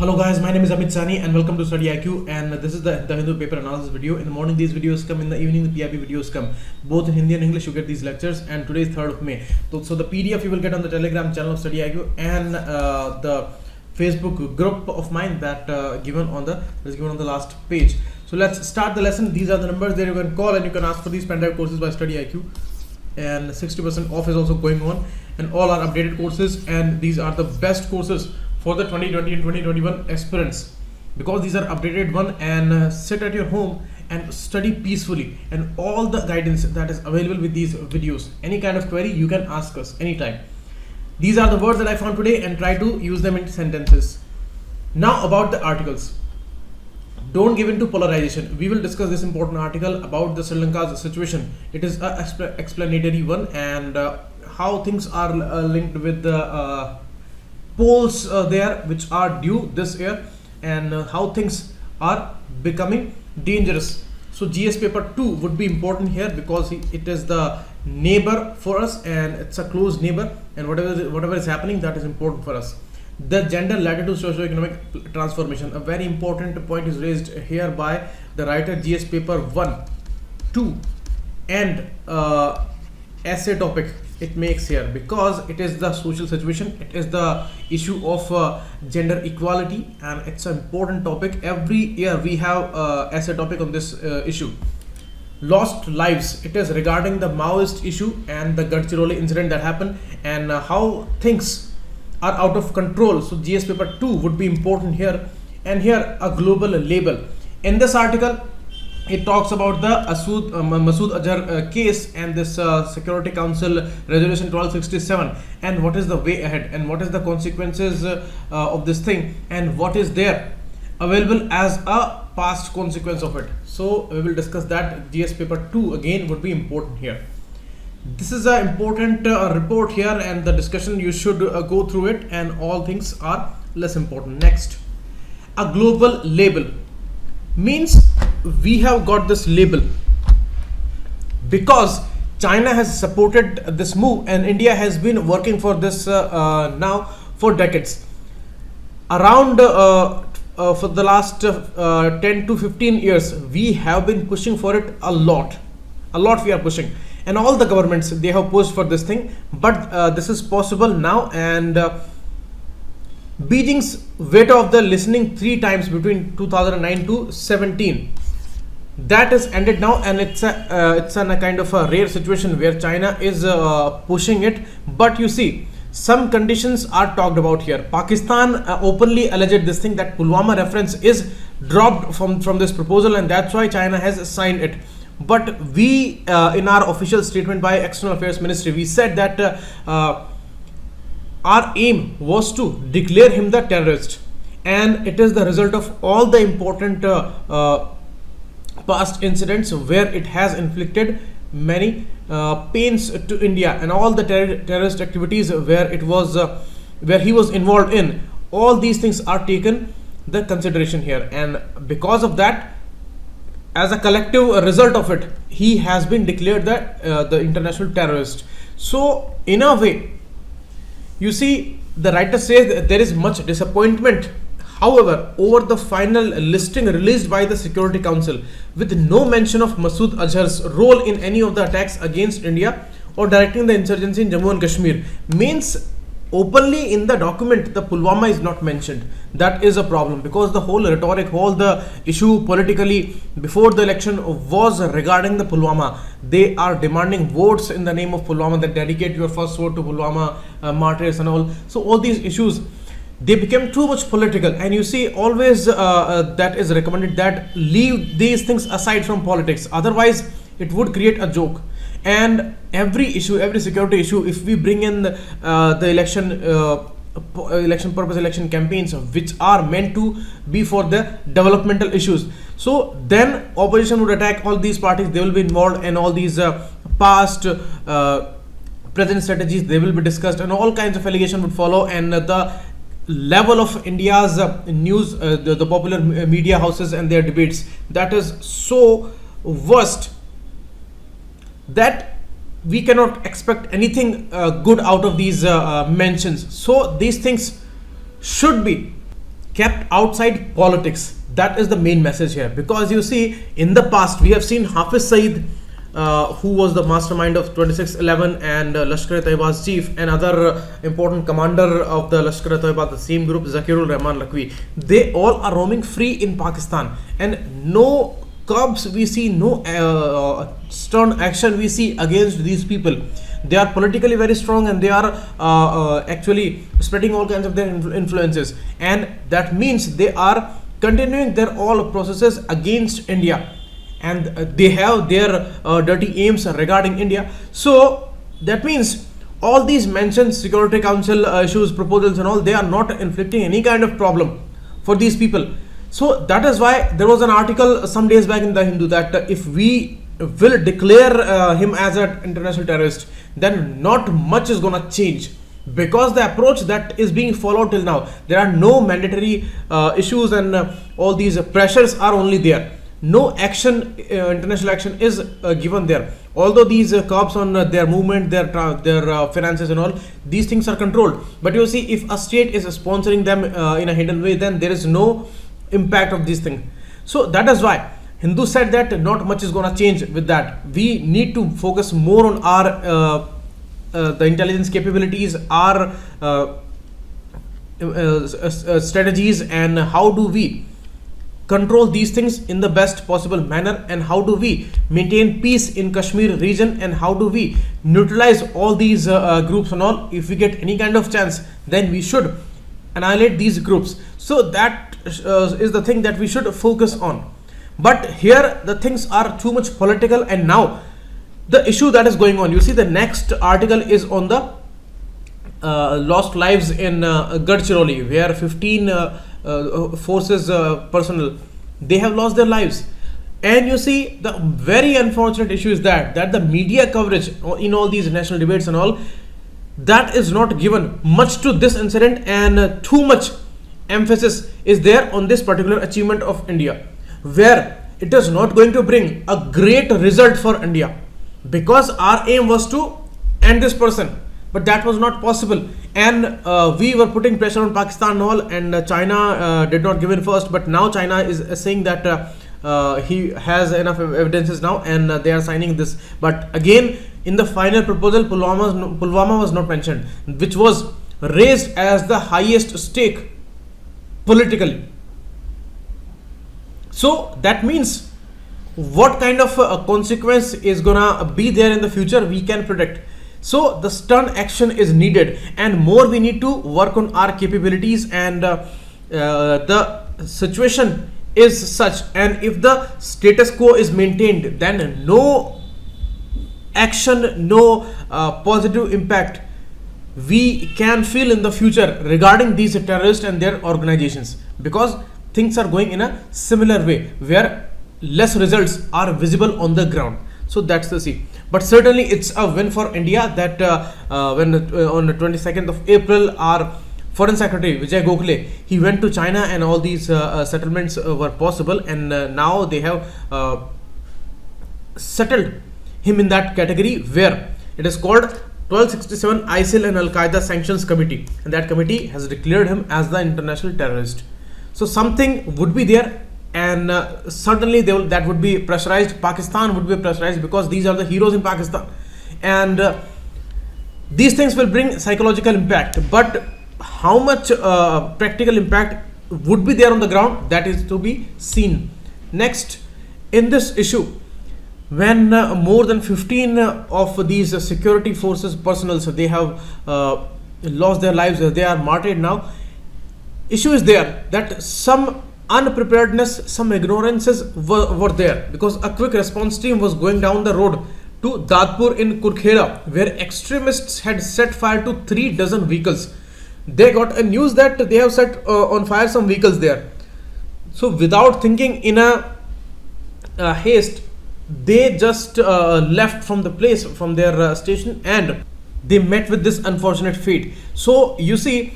Hello guys, my name is Amit Sani and welcome to StudyIQ, and this is the Hindu paper analysis video. In the morning these videos come, in the evening the PIB videos come. Both in Hindi and English you get these lectures, and today is 3rd of May. So the PDF you will get on the Telegram channel of StudyIQ and the Facebook group of mine that is given on the last page. So let's start the lesson. These are the numbers that you can call and you can ask for these pen drive courses by StudyIQ. And 60% off is also going on, and all are updated courses, and these are the best courses for the 2020 and 2021 aspirants, because these are updated one, and sit at your home and study peacefully, and all the guidance that is available with these videos. Any kind of query you can ask us anytime. These are the words that I found today and try to use them in sentences. Now about the articles. Don't give in to polarization. We will discuss this important article about the Sri Lanka's situation. It is an explanatory one, and how things are linked with the polls there which are due this year, and how things are becoming dangerous. So GS paper 2 would be important here, because it is the neighbor for us, and it's a close neighbor, and whatever is happening, that is important for us. The gender latitude socio-economic transformation, a very important point is raised here by the writer. GS paper 1, 2 and essay topic it makes here, because it is the social situation, it is the issue of gender equality, and it's an important topic. Every year we have essay topic on this issue. Lost lives, it is regarding the Maoist issue and the Gadchiroli incident that happened, and how things are out of control. So GS paper 2 would be important here. And here a global label. In this article it talks about the Masood Azhar case and this Security Council resolution 1267, and what is the way ahead, and what is the consequences of this thing, and what is there available as a past consequence of it. So we will discuss that. GS paper 2 again would be important here. This is an important report here, and the discussion you should go through it, and all things are less important. Next, a global label means we have got this label because China has supported this move, and India has been working for this now for decades. Around for the last 10 to 15 years we have been pushing for it a lot we are pushing, and all the governments, they have pushed for this thing, but this is possible now. And Beijing's veto of the listening 3 times between 2009 to 17, that is ended now, and it's a kind of a rare situation where China is pushing it. But you see, some conditions are talked about here. Pakistan openly alleged this thing, that Pulwama reference is dropped from this proposal, and that's why China has signed it. But we in our official statement by External Affairs Ministry, we said that our aim was to declare him the terrorist, and it is the result of all the important past incidents where it has inflicted many pains to India, and all the terrorist activities where he was involved in. All these things are taken the consideration here, and because of that, as a collective result of it, he has been declared the international terrorist. So in a way, you see, the writer says that there is much disappointment, however, over the final listing released by the Security Council, with no mention of Masood Azhar's role in any of the attacks against India or directing the insurgency in Jammu and Kashmir. Means openly in the document the Pulwama is not mentioned. That is a problem, because the whole rhetoric, all the issue politically before the election was regarding the Pulwama. They are demanding votes in the name of Pulwama, that dedicate your first vote to Pulwama martyrs and all. So all these issues, they became too much political, and you see, always that is recommended that leave these things aside from politics, otherwise it would create a joke. And every issue, every security issue, if we bring in the election purpose election campaigns which are meant to be for the developmental issues, so then opposition would attack all these parties. They will be involved in all these past present strategies, they will be discussed, and all kinds of allegations would follow. And the level of India's news, the popular media houses and their debates, that is so worst that we cannot expect anything good out of these mentions. So these things should be kept outside politics. That is the main message here, because you see, in the past we have seen Hafiz Saeed, who was the mastermind of 2611 and Lashkar-e-Taiba's chief, and other important commander of the Lashkar-e-Taiba, the same group, Zakirul Rahman Lakwi. They all are roaming free in Pakistan, and no curbs we see, no stern action we see against these people. They are politically very strong, and they are actually spreading all kinds of their influences, and that means they are continuing their all processes against India, and they have their dirty aims regarding India. So that means all these mentioned Security Council issues, proposals and all, they are not inflicting any kind of problem for these people. So that is why there was an article some days back in the Hindu that if we will declare him as an international terrorist, then not much is gonna change, because the approach that is being followed till now, there are no mandatory issues, and all these pressures are only there. No action, international action is given there. Although these curbs on their movement, their finances and all, these things are controlled. But you see, if a state is sponsoring them in a hidden way, then there is no impact of these things. So that is why Hindu said that not much is gonna change with that. We need to focus more on our the intelligence capabilities, our strategies, and how do we control these things in the best possible manner, and how do we maintain peace in Kashmir region, and how do we neutralize all these groups and all. If we get any kind of chance, then we should annihilate these groups. So that is the thing that we should focus on. But here the things are too much political, and now the issue that is going on, you see, the next article is on the lost lives in Gadchiroli, where 15 forces personnel, they have lost their lives. And you see, the very unfortunate issue is that the media coverage in all these national debates and all, that is not given much to this incident, and too much emphasis is there on this particular achievement of India, where it is not going to bring a great result for India, because our aim was to end this person, but that was not possible. And we were putting pressure on Pakistan and all, and China did not give in first, but now China is saying that he has enough evidences now, and they are signing this. But again, in the final proposal, Pulwama was not mentioned, which was raised as the highest stake politically. So that means what kind of consequence is gonna be there in the future, we can predict. So the stern action is needed, and more we need to work on our capabilities, and the situation is such, and if the status quo is maintained, then no action, no positive impact we can feel in the future regarding these terrorists and their organizations, because things are going in a similar way where less results are visible on the ground. So that's the C. But certainly it's a win for India that when on the 22nd of April, our Foreign Secretary Vijay Gokhale, he went to China, and all these settlements were possible, and now they have settled him in that category, where it is called 1267 ISIL and Al-Qaeda Sanctions Committee, and that committee has declared him as the international terrorist. So something would be there, and certainly that would be pressurized. Pakistan would be pressurized, because these are the heroes in Pakistan, and these things will bring psychological impact. But how much practical impact would be there on the ground, that is to be seen. Next, in this issue, when more than 15 of these security forces personnel, so they have lost their lives, they are martyred now. Issue is there that some unpreparedness, some ignorances were there, because a quick response team was going down the road to Dadpur in Kurkhela, where extremists had set fire to 3 dozen vehicles. They got a news that they have set on fire some vehicles there. So without thinking, in a haste, they just left from the place, from their station, and they met with this unfortunate fate. So you see,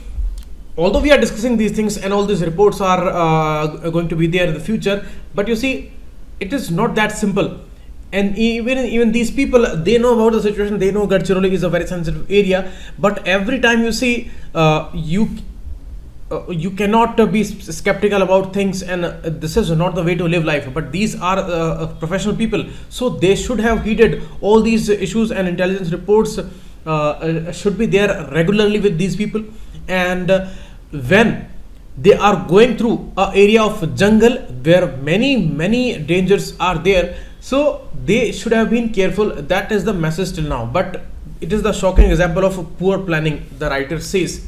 although we are discussing these things and all these reports are going to be there in the future, but you see, it is not that simple. And even these people, they know about the situation, they know Gadchiroli is a very sensitive area, but every time you see, you cannot be skeptical about things, and this is not the way to live life. But these are professional people, so they should have heeded all these issues, and intelligence reports should be there regularly with these people. And when they are going through a area of jungle where many dangers are there, so they should have been careful. That is the message till now. But it is the shocking example of poor planning, the writer says,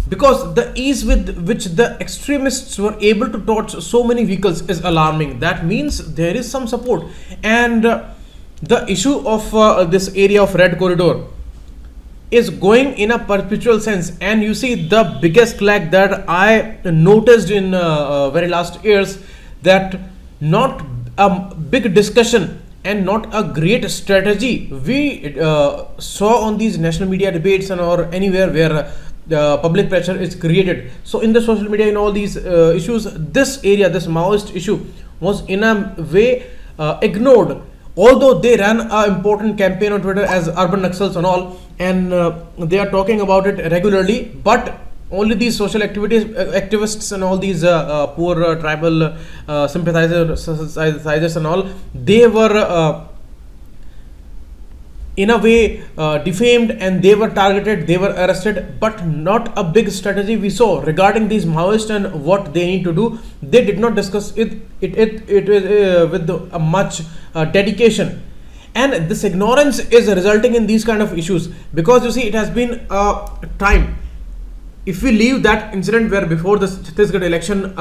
because the ease with which the extremists were able to torch so many vehicles is alarming. That means there is some support. And the issue of this area of red corridor is going in a perpetual sense. And you see, the biggest lag that I noticed in very last years, that not a big discussion and not a great strategy we saw on these national media debates and or anywhere where the public pressure is created. So in the social media, in all these issues, this area, this Maoist issue was in a way ignored, although they ran an important campaign on Twitter as urban Naxals and all, and they are talking about it regularly. But only these social activists and all these poor tribal sympathizers and all, they were in a way defamed, and they were targeted, they were arrested. But not a big strategy we saw regarding these Maoists and what they need to do. They did not discuss it with a much dedication, and this ignorance is resulting in these kind of issues. Because you see, it has been a time, if we leave that incident where before the Chhattisgarh election,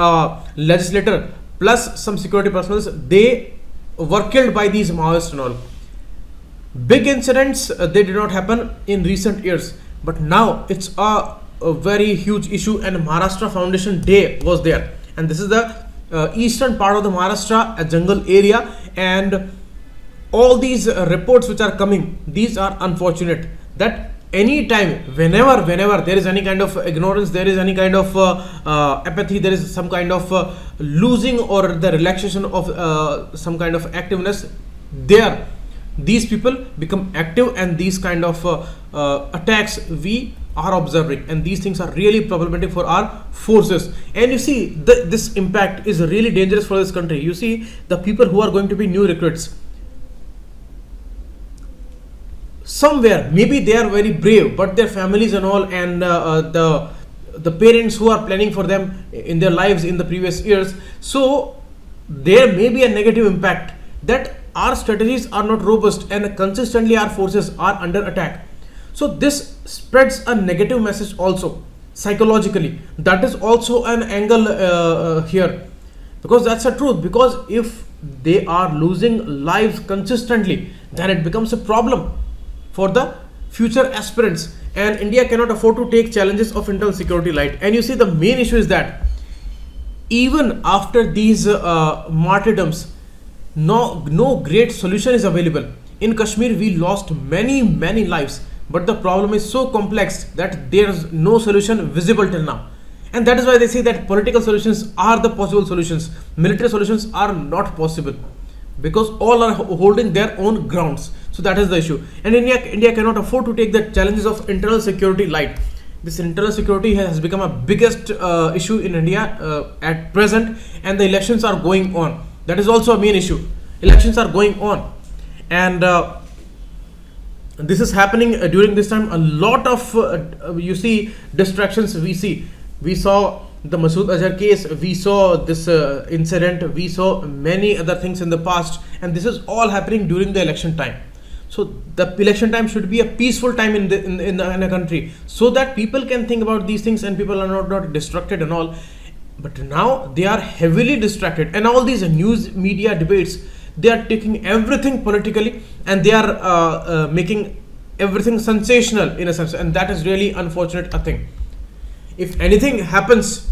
legislator plus some security personnel, they were killed by these Maoists and all. Big incidents, they did not happen in recent years, but now it's a very huge issue. And Maharashtra Foundation Day was there, and this is the eastern part of the Maharashtra, a jungle area, and all these reports which are coming, these are unfortunate. That any time, whenever there is any kind of ignorance, there is any kind of apathy, there is some kind of losing or the relaxation of some kind of activeness, there these people become active, and these kind of attacks we are observing, and these things are really problematic for our forces. And you see, this impact is really dangerous for this country. You see, the people who are going to be new recruits, somewhere maybe they are very brave, but their families and all, and the parents who are planning for them in their lives in the previous years, so there may be a negative impact, that our strategies are not robust and consistently our forces are under attack. So this spreads a negative message also psychologically. That is also an angle here, because that's the truth. Because if they are losing lives consistently, then it becomes a problem for the future aspirants, and India cannot afford to take challenges of internal security light. And you see, the main issue is that even after these martyrdoms, no great solution is available. In Kashmir, we lost many lives, but the problem is so complex that there is no solution visible till now. And that is why they say that political solutions are the possible solutions, military solutions are not possible, because all are holding their own grounds. So that is the issue, and India cannot afford to take the challenges of internal security light. This internal security has become a biggest issue in India at present, and the elections are going on. That is also a main issue. Elections are going on, and this is happening during this time. A lot of you see distractions. We saw the Masood Azhar case, we saw this incident, we saw many other things in the past, and this is all happening during the election time. So the election time should be a peaceful time in a country, so that people can think about these things and people are not distracted and all. But now they are heavily distracted, and all these news media debates, they are taking everything politically, and they are making everything sensational in a sense, and that is really unfortunate a thing. If anything happens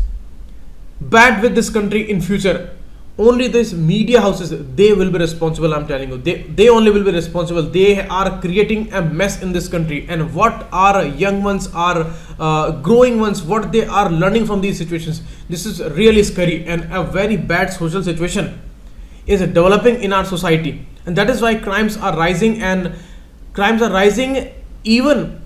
bad with this country in future, only these media houses, they will be responsible. I'm telling you, they only will be responsible. They are creating a mess in this country, and what our young ones are growing ones, what they are learning from these situations, this is really scary, and a very bad social situation is developing in our society. And that is why crimes are rising, and crimes are rising even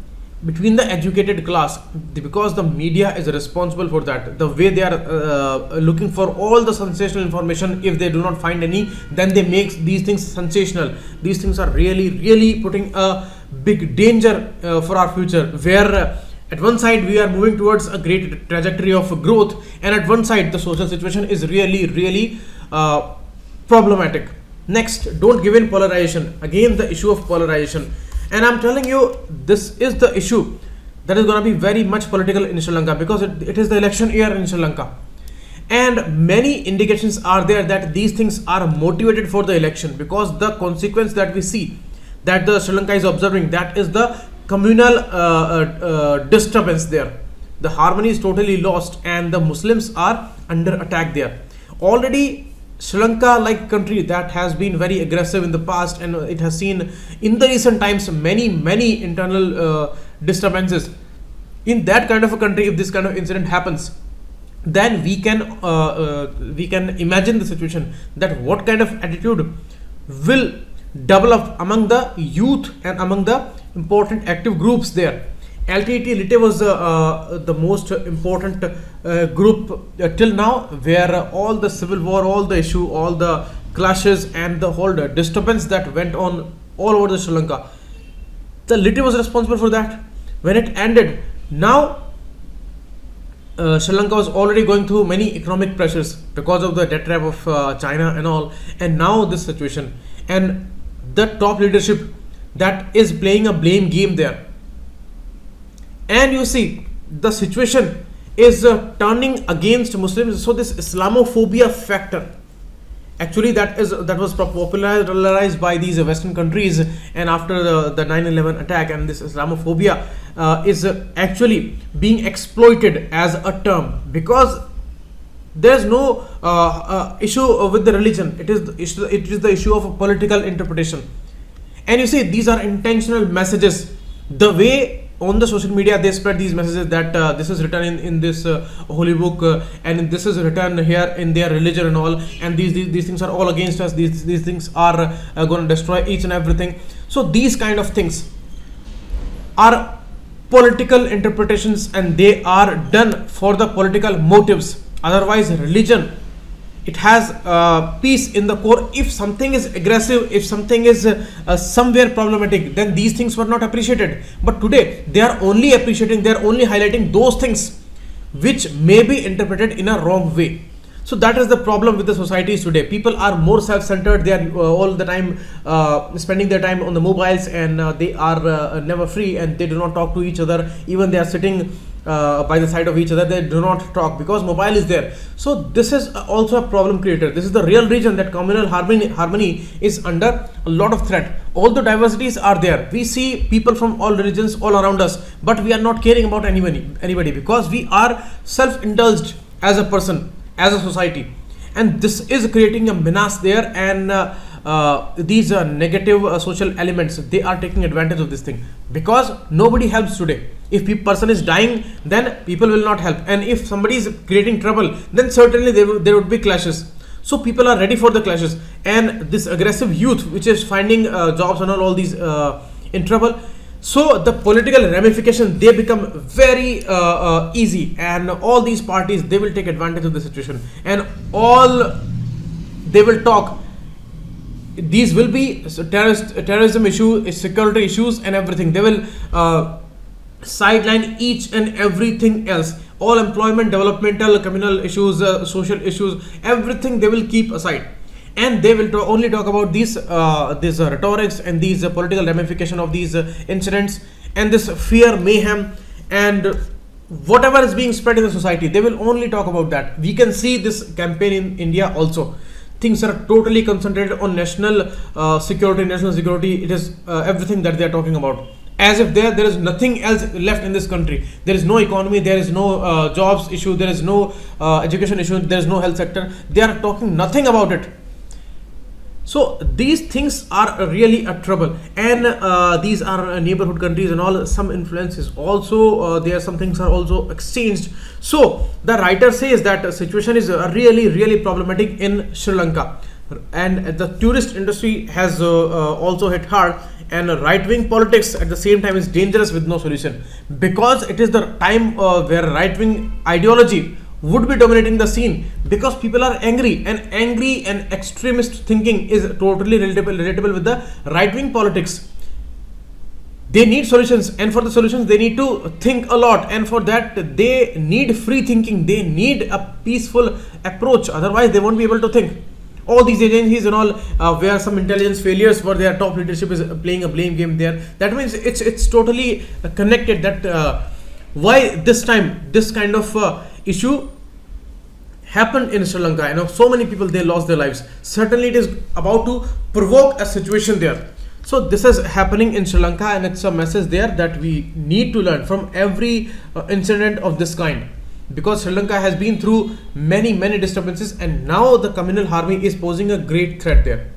between the educated class, because the media is responsible for that. The way they are looking for all the sensational information, if they do not find any, then they make these things sensational. These things are really putting a big danger for our future, where at one side we are moving towards a great trajectory of growth, and at one side the social situation is really problematic. Next, don't give in polarization. Again, the issue of polarization. And I'm telling you, this is the issue that is going to be very much political in Sri Lanka, because it is the election year in Sri Lanka. And many indications are there that these things are motivated for the election, because the consequence that we see that the Sri Lanka is observing, that is the communal disturbance there. The harmony is totally lost and the Muslims are under attack there. Already Sri Lanka, like country that has been very aggressive in the past, and it has seen in the recent times many internal disturbances. In that kind of a country, if this kind of incident happens, then we can imagine the situation, that what kind of attitude will develop among the youth and among the important active groups there. LTT Lite was the most important group till now, where all the civil war, all the issue, all the clashes and the whole disturbance that went on all over the Sri Lanka, the Lite was responsible for that. When it ended, now Sri Lanka was already going through many economic pressures because of the debt trap of China and all, and now this situation, and the top leadership that is playing a blame game there. And you see, the situation is turning against Muslims. So this Islamophobia factor, actually that was popularized by these Western countries, and after the 9/11 attack, and this Islamophobia is actually being exploited as a term, because there's no issue with the religion. It is the issue of a political interpretation. And you see, these are intentional messages. The way on the social media they spread these messages, that this is written in this holy book, and this is written here in their religion and all, and these things are all against us, these things are going to destroy each and everything. So these kind of things are political interpretations, and they are done for the political motives. Otherwise, religion, it has peace in the core. If something is aggressive, if something is somewhere problematic, then these things were not appreciated. But today they are only appreciating, they are only highlighting those things which may be interpreted in a wrong way. So that is the problem with the societies today. People are more self-centered. They are all the time spending their time on the mobiles, and they are never free, and they do not talk to each other. Even they are sitting by the side of each other, they do not talk because mobile is there. So this is also a problem creator. This is the real reason that communal harmony is under a lot of threat. All the diversities are there. We see people from all religions all around us, but we are not caring about anybody because we are self-indulged as a person, as a society, and this is creating a menace there. And these negative social elements, they are taking advantage of this thing, because nobody helps today. If person is dying, then people will not help, and if somebody is creating trouble, then certainly there would be clashes. So people are ready for the clashes, and this aggressive youth which is finding jobs and all these in trouble. So the political ramifications, they become very easy, and all these parties, they will take advantage of the situation, and all they will talk. These will be terrorism issues, security issues, and everything. They will sideline each and everything else. All employment, developmental, communal issues, social issues, everything they will keep aside, and they will only talk about these rhetorics and these political ramification of these incidents, and this fear, mayhem, and whatever is being spread in the society. They will only talk about that. We can see this campaign in India also. Things are totally concentrated on national security. It is everything that they are talking about, as if there is nothing else left in this country. There is no economy, there is no jobs issue, there is no education issue, there is no health sector. They are talking nothing about it. So these things are really a trouble, and these are neighborhood countries and all. Some influences also there, some things are also exchanged. So the writer says that the situation is really problematic in Sri Lanka, and the tourist industry has also hit hard, and right-wing politics at the same time is dangerous with no solution, because it is the time where right-wing ideology would be dominating the scene, because people are angry and extremist thinking is totally relatable with the right-wing politics. They need solutions, and for the solutions they need to think a lot, and for that they need free thinking, they need a peaceful approach, otherwise they won't be able to think. All these agencies and all where some intelligence failures where their top leadership is playing a blame game there, that means it's totally connected that why this time this kind of issue happened in Sri Lanka. So many people, they lost their lives. Certainly it is about to provoke a situation there. So this is happening in Sri Lanka, and it's a message there that we need to learn from every incident of this kind, because Sri Lanka has been through many disturbances, and now the communal harmony is posing a great threat there.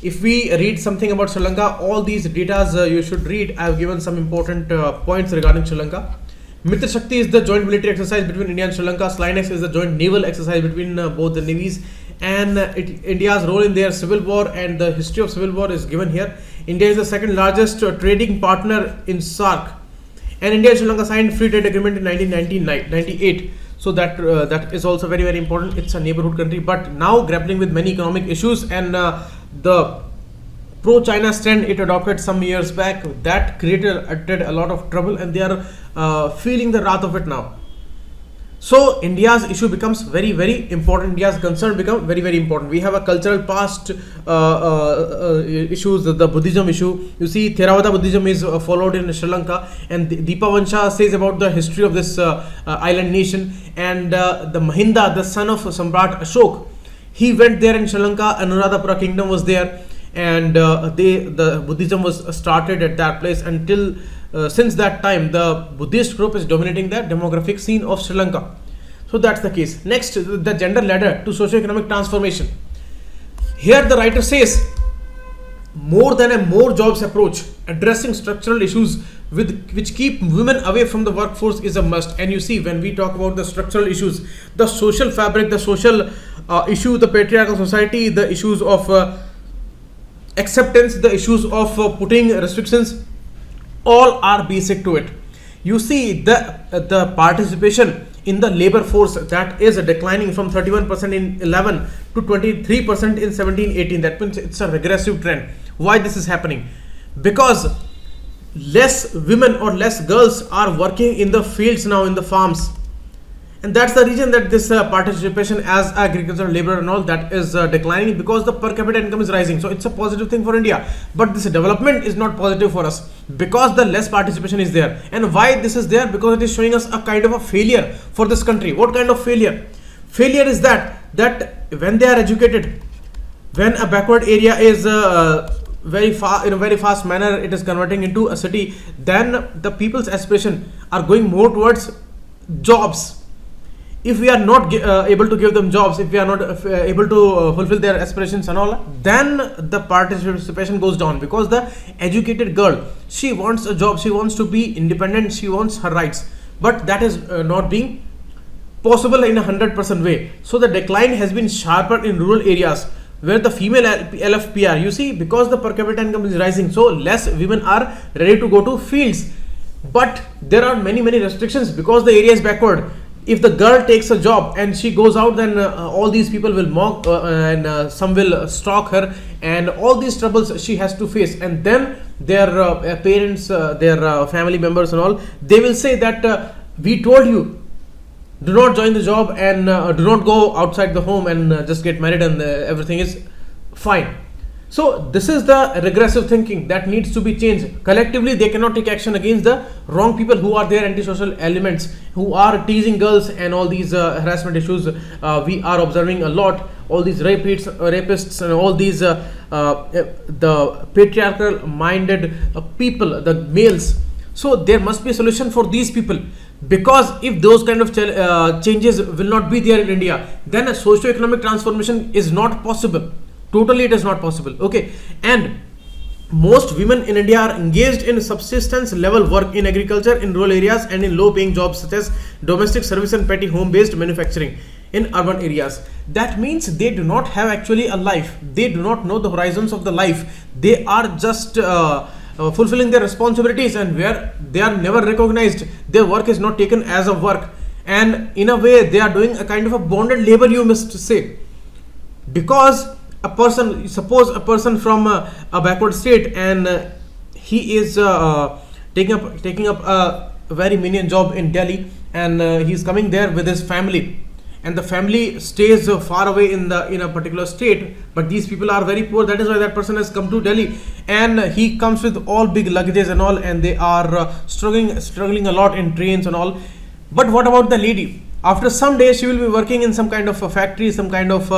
If we read something about Sri Lanka, all these data you should read. I have given some important points regarding Sri Lanka. Mitra Shakti is the joint military exercise between India and Sri Lanka. Slynex is the joint naval exercise between both the navies, and India's role in their civil war and the history of civil war is given here. India is the second largest trading partner in SAARC, and India and Sri Lanka signed free trade agreement in 1998. So that is also very important. It's a neighborhood country, but now grappling with many economic issues, and the pro-China stand it adopted some years back, that created a lot of trouble, and they are feeling the wrath of it now. So India's issue becomes very important. India's concern become very important. We have a cultural past issues, the Buddhism issue. You see, Theravada Buddhism is followed in Sri Lanka, and Deepa Vansha says about the history of this island nation, and the Mahinda, the son of Samrat Ashok, he went there in Sri Lanka. Anuradhapura kingdom was there, and the Buddhism was started at that place. Until since that time, the Buddhist group is dominating the demographic scene of Sri Lanka. So that's the case. Next, the gender ladder to socio-economic transformation. Here the writer says, more than a more jobs approach, addressing structural issues which keep women away from the workforce is a must. And you see, when we talk about the structural issues, the social fabric, the social issue, the patriarchal society, the issues of acceptance, the issues of putting restrictions, all are basic to it. You see, the participation in the labor force, that is declining from 31% in 11 to 23% in 17-18. That means it's a regressive trend. Why this is happening? Because less women or less girls are working in the fields now, in the farms, and that's the reason that this participation as agricultural labor and all that is declining, because the per capita income is rising. So it's a positive thing for India, but this development is not positive for us, because the less participation is there. And why this is there? Because it is showing us a kind of a failure for this country. What kind of failure? Failure is that when they are educated, when a backward area is very far, in a very fast manner, it is converting into a city, then the people's aspiration are going more towards jobs. If we are not able to give them jobs, if we are not able to fulfill their aspirations and all, then the participation goes down, because the educated girl, she wants a job, she wants to be independent, she wants her rights, but that is not being possible in 100% way. So the decline has been sharper in rural areas where the female LFPR, you see, because the per capita income is rising, so less women are ready to go to fields, but there are many restrictions because the area is backward. If the girl takes a job and she goes out, then all these people will mock and some will stalk her, and all these troubles she has to face. And then their parents, their family members and all, they will say that we told you, do not join the job and do not go outside the home and just get married and everything is fine. So this is the regressive thinking that needs to be changed. Collectively, they cannot take action against the wrong people who are there, antisocial elements who are teasing girls and all these harassment issues. We are observing a lot. All these rapists and all these the patriarchal minded people, the males. So there must be a solution for these people, because if those kind of changes will not be there in India, then a socio-economic transformation is not possible. Totally, it is not possible. Okay, and most women in India are engaged in subsistence level work in agriculture, in rural areas, and in low paying jobs such as domestic service and petty home based manufacturing. in urban areas. That means they do not have actually a life. They do not know the horizons of the life. They are just fulfilling their responsibilities, and where they are never recognized, their work is not taken as a work, and in a way they are doing a kind of a bonded labor, you must say. Because a person, suppose a person from a backward state, and he is taking up a very menial job in Delhi, and he is coming there with his family, and the family stays far away in a particular state, but these people are very poor. That is why that person has come to Delhi, and he comes with all big luggages and all, and they are struggling a lot in trains and all. But what about the lady? After some days she will be working in some kind of a factory, some kind of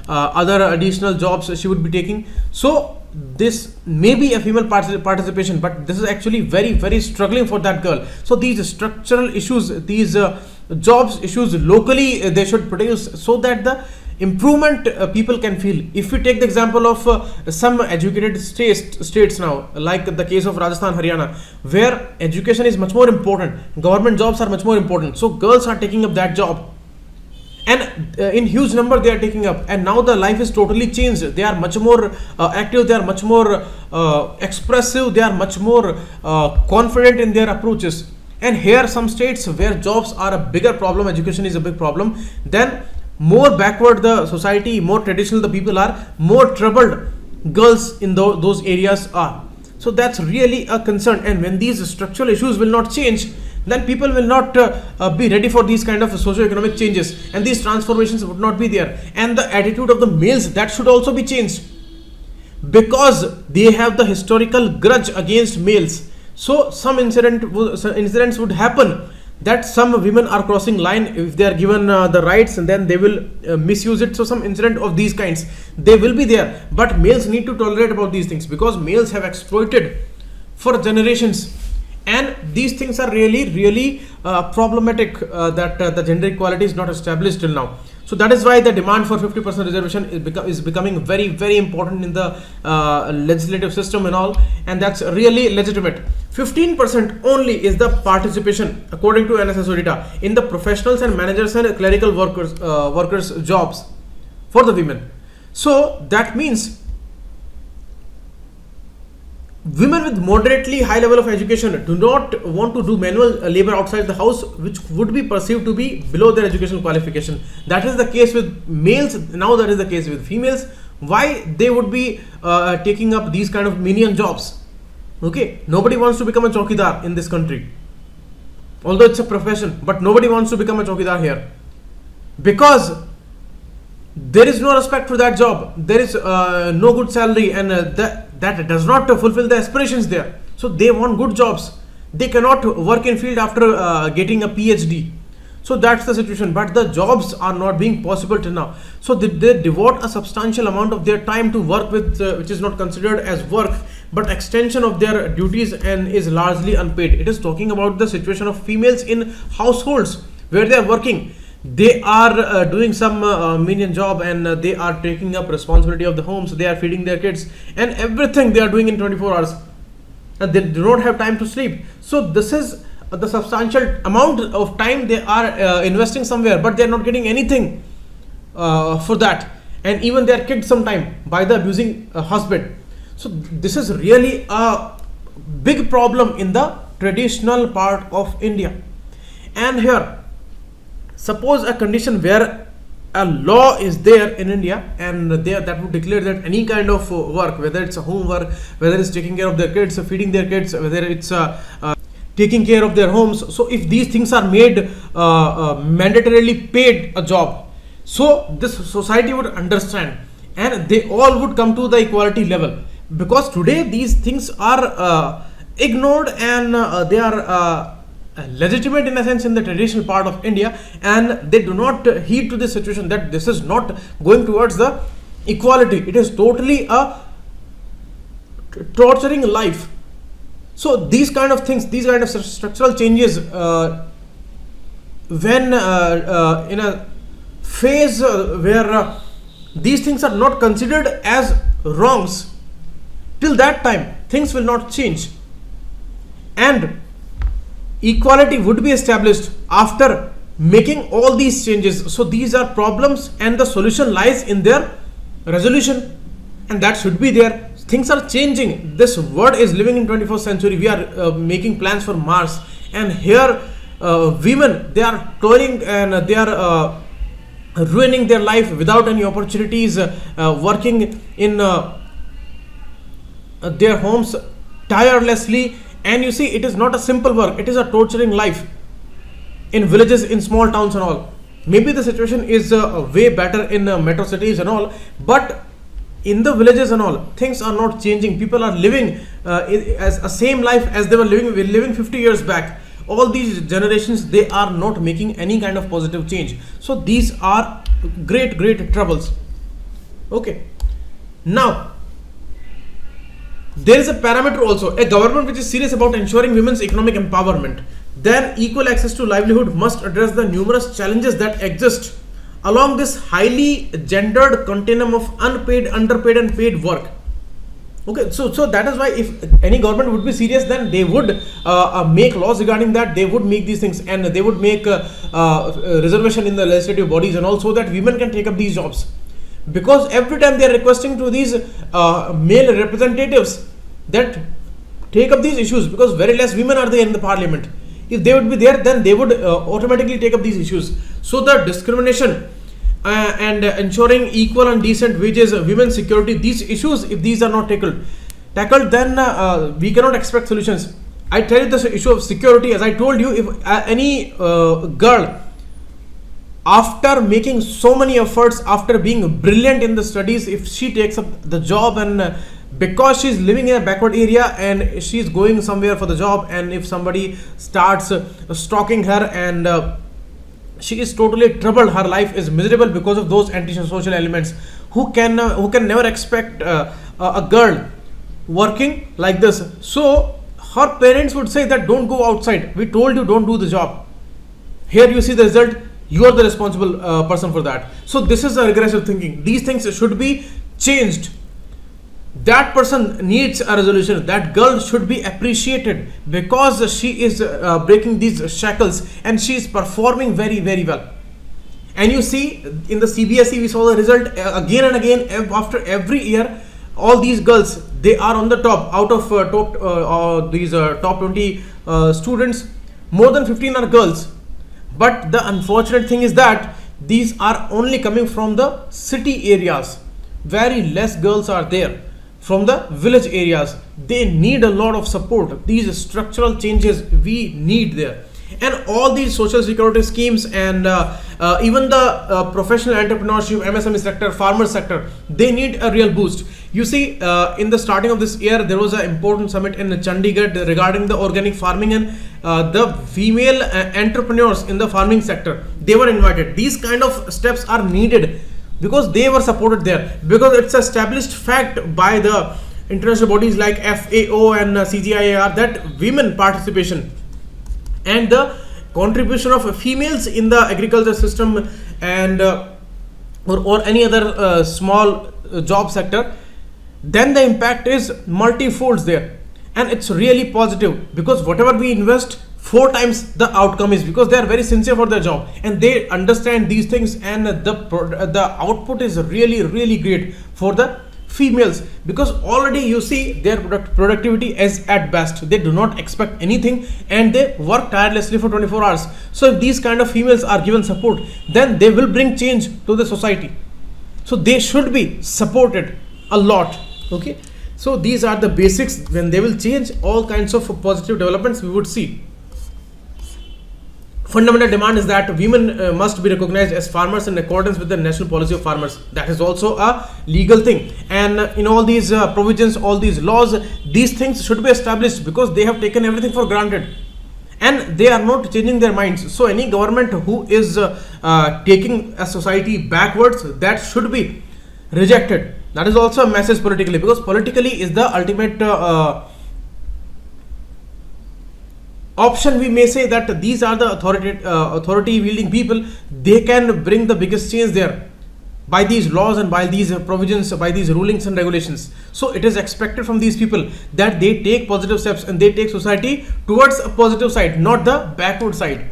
other additional jobs she would be taking. So this may be a female participation, but this is actually very, very struggling for that girl. So these structural issues, these jobs issues locally, they should produce, so that the improvement people can feel. If we take the example of some educated states now, like the case of Rajasthan, Haryana, where education is much more important, government jobs are much more important, so girls are taking up that job, and in huge number they are taking up, and now the life is totally changed. They are much more active, they are much more expressive, they are much more confident in their approaches. And here some states where jobs are a bigger problem, education is a big problem, then more backward the society, more traditional the people are, more troubled girls in those areas are. So that's really a concern, and when these structural issues will not change, then people will not be ready for these kind of socio-economic changes, and these transformations would not be there. And the attitude of the males, that should also be changed, because they have the historical grudge against males. So some incidents would happen that some women are crossing line if they are given the rights, and then they will misuse it. So some incident of these kinds, they will be there, but males need to tolerate about these things, because males have exploited for generations, and these things are really problematic, that the gender equality is not established till now. So that is why the demand for 50% reservation is becoming very important in the legislative system and all, and that's really legitimate. 15% only is the participation, according to NSSO data, in the professionals and managers and clerical workers jobs for the women. So that means women with moderately high level of education do not want to do manual labor outside the house, which would be perceived to be below their educational qualification. That is the case with males. Now that is the case with females. Why they would be taking up these kind of menial jobs? Okay, nobody wants to become a chowkidar in this country, although it's a profession, but nobody wants to become a chowkidar here, because there is no respect for that job, there is no good salary, and that does not fulfill the aspirations there. So they want good jobs. They cannot work in field after getting a PhD. So that's the situation, but the jobs are not being possible till now. So they devote a substantial amount of their time to work with which is not considered as work, but extension of their duties, and is largely unpaid. It is talking about the situation of females in households where they are working. They are doing some menial job, and they are taking up responsibility of the homes. They are feeding their kids, and everything they are doing in 24 hours, and they do not have time to sleep. So this is the substantial amount of time they are investing somewhere, but they are not getting anything for that, and even their kids sometime by the abusing husband. So this is really a big problem in the traditional part of India. And here, suppose a condition where a law is there in India, and that would declare that any kind of work, whether it's a homework, whether it's taking care of their kids, feeding their kids, whether it's taking care of their homes. So if these things are made mandatorily paid a job, so this society would understand, and they all would come to the equality level. Because today these things are ignored, and they are legitimate in a sense in the traditional part of India, and they do not heed to this situation, that this is not going towards the equality. It is totally a torturing life. So these kind of things, these kind of structural changes, when in a phase where these things are not considered as wrongs, till that time things will not change, and equality would be established after making all these changes. So these are problems and the solution lies in their resolution, and that should be there. Things are changing. This world is living in 21st century. We are making plans for Mars, and here women, they are toiling and they are ruining their life without any opportunities, working in their homes tirelessly. And you see, it is not a simple work, it is a torturing life in villages, in small towns and all. Maybe the situation is way better in metro cities and all, but in the villages and all, things are not changing. People are living as a same life as they were living 50 years back. All these generations, they are not making any kind of positive change. So these are great troubles. Okay, now there is a parameter also. A government which is serious about ensuring women's economic empowerment, then equal access to livelihood must address the numerous challenges that exist along this highly gendered continuum of unpaid, underpaid and paid work. Okay, so that is why if any government would be serious, then they would make laws regarding that. They would make these things, and they would make reservation in the legislative bodies and all, so that women can take up these jobs. Because every time they are requesting to these male representatives that take up these issues, because very less women are there in the parliament. If they would be there, then they would automatically take up these issues. So the discrimination and ensuring equal and decent wages, women's security, these issues, if these are not tackled, then we cannot expect solutions. I tell you, the issue of security, as I told you, if any girl, after making so many efforts, after being brilliant in the studies, if she takes up the job and because she's living in a backward area and she's going somewhere for the job, and if somebody starts stalking her and she is totally troubled, her life is miserable because of those anti-social elements who can never expect a girl working like this. So her parents would say that don't go outside, we told you, don't do the job. Here you see the result, you are the responsible person for that. So this is a regressive thinking. These things should be changed. That person needs a resolution. That girl should be appreciated because she is breaking these shackles and she is performing very well. And you see, in the CBSE we saw the result again and again. After every year, all these girls, they are on the top. Out of top 20 students, more than 15 are girls. But the unfortunate thing is that these are only coming from the city areas. Very less girls are there from the village areas. They need a lot of support. These structural changes we need there. And all these social security schemes and even the professional entrepreneurship, MSME sector, farmer sector, they need a real boost. You see, in the starting of this year, there was an important summit in Chandigarh regarding the organic farming, and the female entrepreneurs in the farming sector, they were invited. These kind of steps are needed because they were supported there, because it's established fact by the international bodies like FAO and CGIAR that women participation and the contribution of females in the agriculture system and or any other small job sector, then the impact is multifold there, and it's really positive because whatever we invest, 4 times the outcome is, because they are very sincere for their job and they understand these things, and the output is really great for the females, because already you see their productivity is at best. They do not expect anything and they work tirelessly for 24 hours. So if these kind of females are given support, then they will bring change to the society. So they should be supported a lot. Okay, so these are the basics. When they will change, all kinds of positive developments we would see. Fundamental demand is that women must be recognized as farmers in accordance with the national policy of farmers. That is also a legal thing, and in all these provisions, all these laws, these things should be established because they have taken everything for granted and they are not changing their minds. So any government who is taking a society backwards, that should be rejected. That is also a message politically, because politically is the ultimate option. We may say that these are the authority wielding people. They can bring the biggest change there by these laws and by these provisions, by these rulings and regulations. So it is expected from these people that they take positive steps and they take society towards a positive side, not the backward side.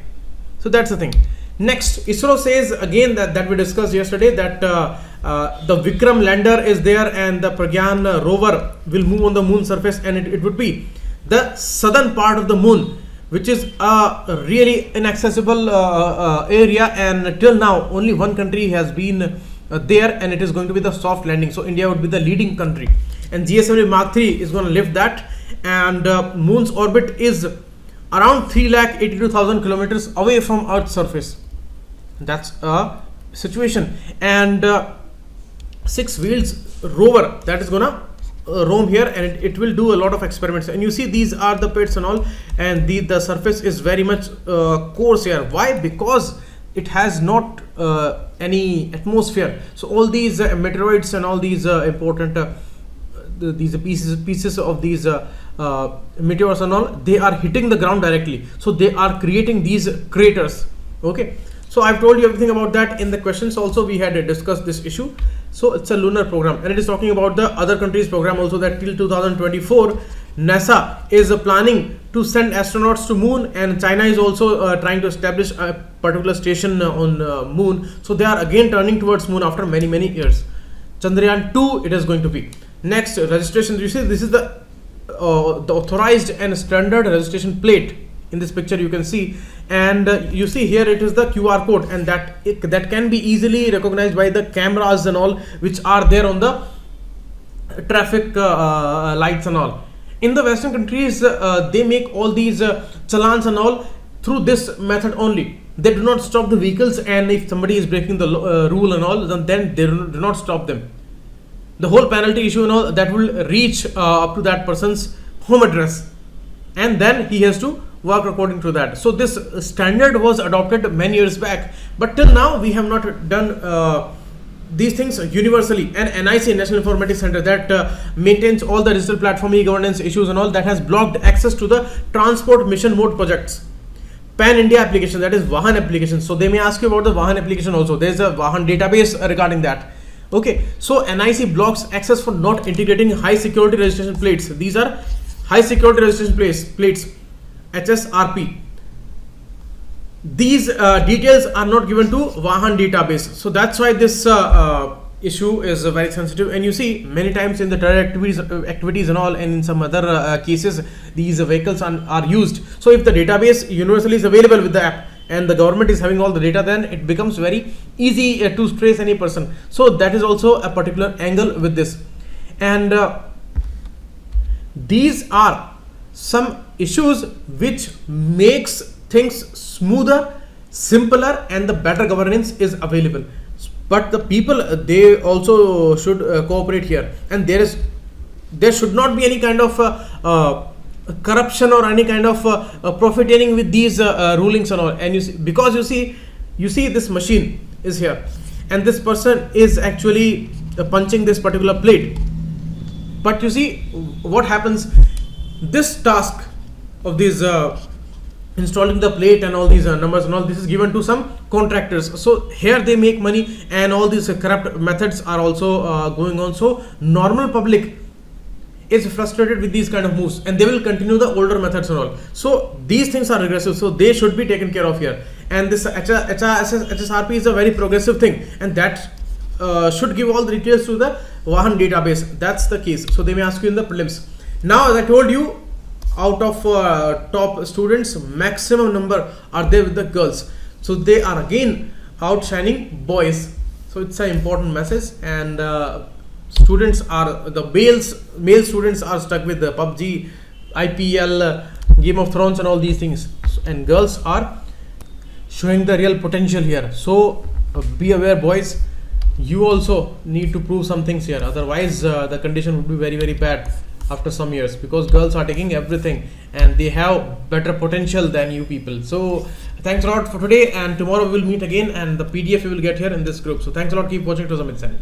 So that's the thing. Next, ISRO says again that we discussed yesterday that the Vikram lander is there and the Pragyan rover will move on the moon surface, and it would be the southern part of the moon, which is a really inaccessible area, and till now only one country has been there, and it is going to be the soft landing. So India would be the leading country, and GSLV Mark III is going to lift that, and moon's orbit is around 3,82,000 kilometers away from Earth's surface. That's a situation. And 6 wheels rover that is gonna roam here, and it will do a lot of experiments. And you see these are the pits and all, and the surface is very much coarse here. Why? Because it has not any atmosphere. So all these meteoroids and all these important these pieces of these meteors and all, they are hitting the ground directly, so they are creating these craters. Okay, so I've told you everything about that. In the questions also we had discussed this issue. So it's a lunar program, and it is talking about the other countries' program also, that till 2024 NASA is planning to send astronauts to moon, and China is also trying to establish a particular station on moon. So they are again turning towards moon after many years. Chandrayaan 2 it is going to be. Next, registration. You see this is the authorized and standard registration plate. In this picture you can see, and you see here it is the QR code, and that can be easily recognized by the cameras and all which are there on the traffic lights and all. In the Western countries they make all these challans and all through this method only. They do not stop the vehicles, and if somebody is breaking the rule and all, then they do not stop them. The whole penalty issue and all that will reach up to that person's home address, and then he has to work according to that. So this standard was adopted many years back, but till now we have not done these things universally. And NIC, National Informatics Center, that maintains all the digital platform e-governance issues and all, that has blocked access to the transport mission mode projects. Pan India application, that is Vahan application. So they may ask you about the Vahan application also. There is a Vahan database regarding that. Okay, so NIC blocks access for not integrating high security registration plates. These are high security registration plates, HSRP. These details are not given to Vahan database. So that's why this issue is very sensitive. And you see many times in the terror activities and all, and in some other cases, these vehicles are used. So if the database universally is available with the app, and the government is having all the data, then it becomes very easy to trace any person. So that is also a particular angle with this. And these are some issues which makes things smoother, simpler, and the better governance is available. But the people, they also should cooperate here, and there should not be any kind of corruption or any kind of profiteering with these rulings and all. And you see, because you see this machine is here, and this person is actually punching this particular plate. But you see what happens, this task of these installing the plate and all these numbers and all, this is given to some contractors. So here they make money, and all these corrupt methods are also going on. So normal public is frustrated with these kind of moves, and they will continue the older methods and all. So these things are regressive, so they should be taken care of here. And this HSRP is a very progressive thing, and that should give all the details to the Vahan database. That's the case. So they may ask you in the prelims. Now, as I told you, out of top students, maximum number are there with the girls. So they are again outshining boys. So it's an important message. And students are, the male students are stuck with the PUBG, IPL, Game of Thrones and all these things, and girls are showing the real potential here. So be aware, boys, you also need to prove some things here, otherwise the condition would be very bad after some years, because girls are taking everything and they have better potential than you people. So thanks a lot for today, and tomorrow we will meet again, and the PDF you will get here in this group. So thanks a lot, keep watching to Zamit Channel.